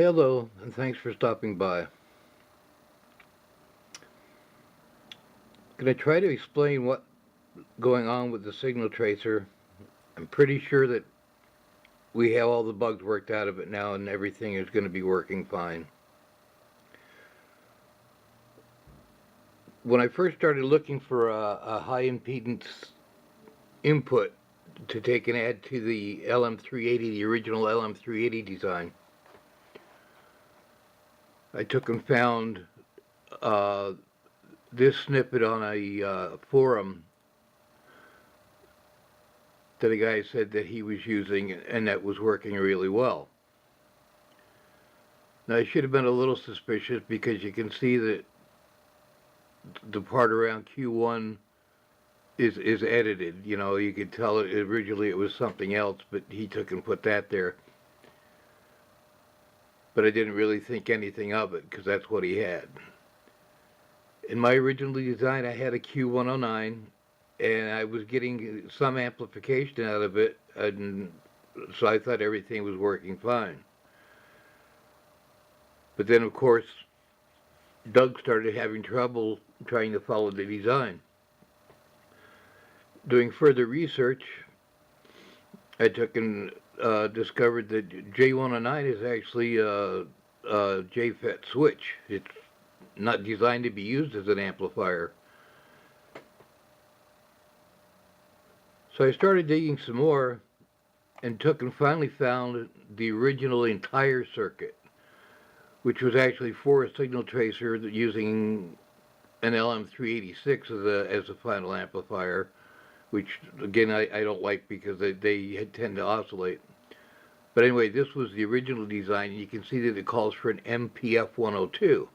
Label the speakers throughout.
Speaker 1: Hello, and thanks for stopping by. I'm going to try to explain what's going on with the signal tracer. I'm pretty sure that we have all the bugs worked out of it now and everything is going to be working fine. When I first started looking for a high impedance input to take and add to the LM380, the original LM380 design, I took and found uh, this snippet on a forum that a guy said that he was using and that was working really well. Now, I should have been a little suspicious because you can see that the part around Q1 is edited. You know, you could tell it originally it was something else, but he took and put that there. But I didn't really think anything of it because that's what he had. In my original design, I had a Q109, and I was getting some amplification out of it, and so I thought everything was working fine. But then, of course, Doug started having trouble trying to follow the design. Doing further research, I took and discovered that J109 is actually a JFET switch. It's not designed to be used as an amplifier. So I started digging some more and took and finally found the original entire circuit, which was actually for a signal tracer using an LM386 as a final amplifier, which again I don't like because they tend to oscillate. But anyway, this was the original design. You can see that it calls for an MPF 102.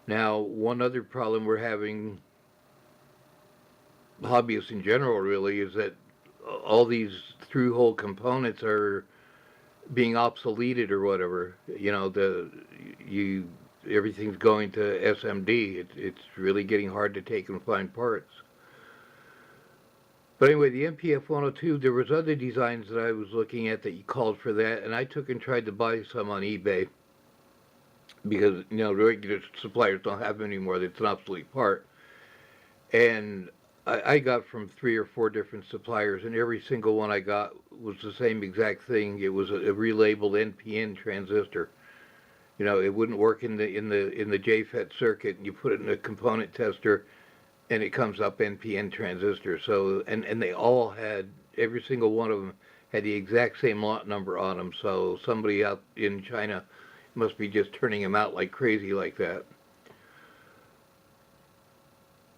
Speaker 1: Now, one other problem we're having, hobbyists in general really, is that all these through-hole components are being obsoleted or whatever. You know, everything's going to SMD. It's really getting hard to take and find parts. But anyway, the MPF 102, there was other designs that I was looking at that called for that, and I took and tried to buy some on eBay because, you know, regular suppliers don't have them anymore. It's an obsolete part. And I got from 3 or 4 different suppliers, and every single one I got was the same exact thing. It was a relabeled NPN transistor. You know, it wouldn't work in the JFET circuit. You put it in a component tester, and it comes up NPN transistor. So and they all had, every single one of them had the exact same lot number on them. So somebody out in China must be just turning them out like crazy like that.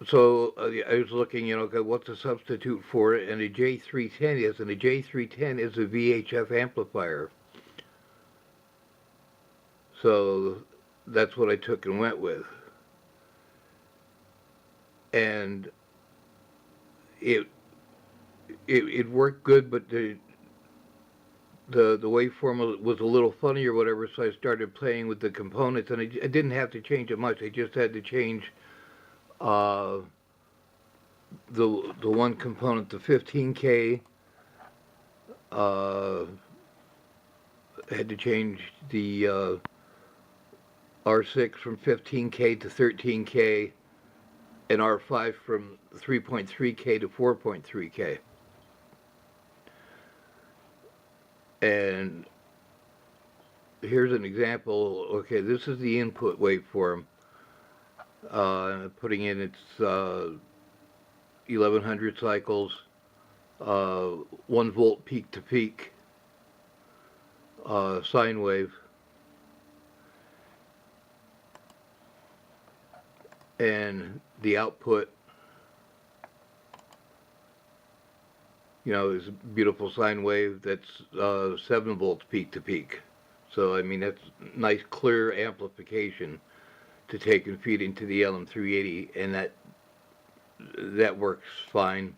Speaker 1: So I was looking, you know, okay, what's a substitute for it? And a J310 is, and a J310 is a VHF amplifier. So that's what I took and went with. And it it worked good, but the waveform was a little funny or whatever. So I started playing with the components, and I didn't have to change it much. I just had to change uh, the one component, the 15K. Uh, had to change the R6 from 15K to 13K, and R5 from 3.3K to 4.3K. And here's an example. Okay, this is the input waveform. Putting in its 1100 cycles, 1 volt peak to peak sine wave, and the output, you know, is a beautiful sine wave that's 7 volts peak to peak. So I mean that's nice clear amplification to take and feed into the LM380, and that works fine.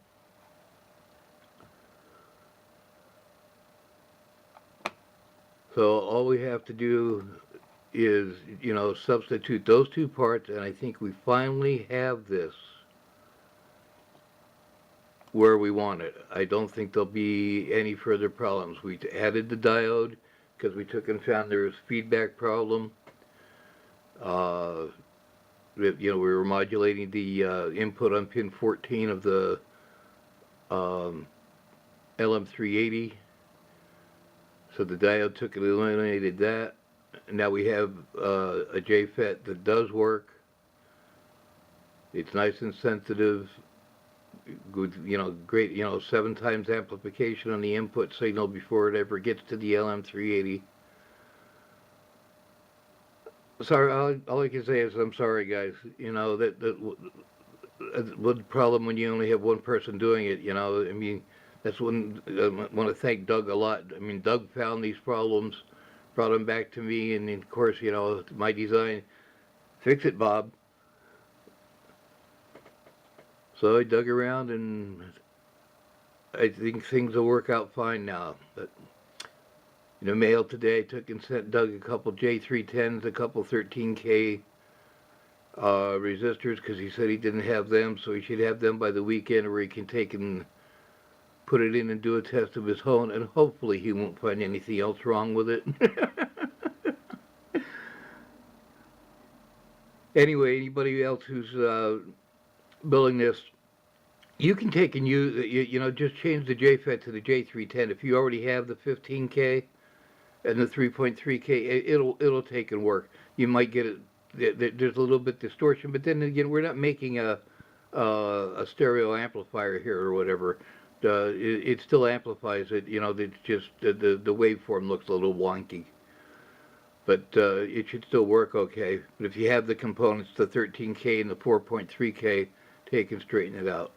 Speaker 1: So all we have to do is, you know, substitute those 2 parts, and I think we finally have this. where we want it. I don't think there'll be any further problems. We added the diode because we took and found there was feedback problem. Uh, we were modulating the input on pin 14 of the um, LM380. So the diode took and eliminated that. And now we have a JFET that does work. It's nice and sensitive. Good, great, 7 times amplification on the input signal before it ever gets to the LM380. Sorry, all I can say is I'm sorry, guys. One problem when you only have one person doing it. I mean, that's when I want to thank Doug a lot. I mean, Doug found these problems, brought them back to me, and of course, my design, fix it, Bob. So I dug around, and I think things will work out fine now. But mail today, I took and sent Doug a couple J310s, a couple 13K resistors, because he said he didn't have them, so he should have them by the weekend, where he can take and put it in and do a test of his own, and hopefully he won't find anything else wrong with it. Anyway, anybody else who's building this, you can take and use, just change the JFET to the J310. If you already have the 15K and the 3.3K, it'll take and work. You might get it. There's a little bit distortion, but then again, we're not making a stereo amplifier here or whatever. It still amplifies it. It's just the waveform looks a little wonky, but it should still work okay. But if you have the components, the 13K and the 4.3K, take and straighten it out.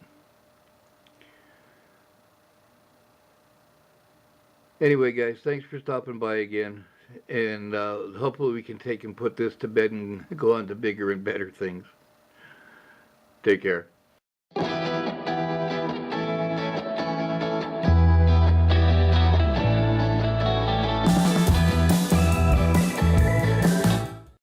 Speaker 1: Anyway, guys, thanks for stopping by again, and hopefully we can take and put this to bed and go on to bigger and better things. Take care.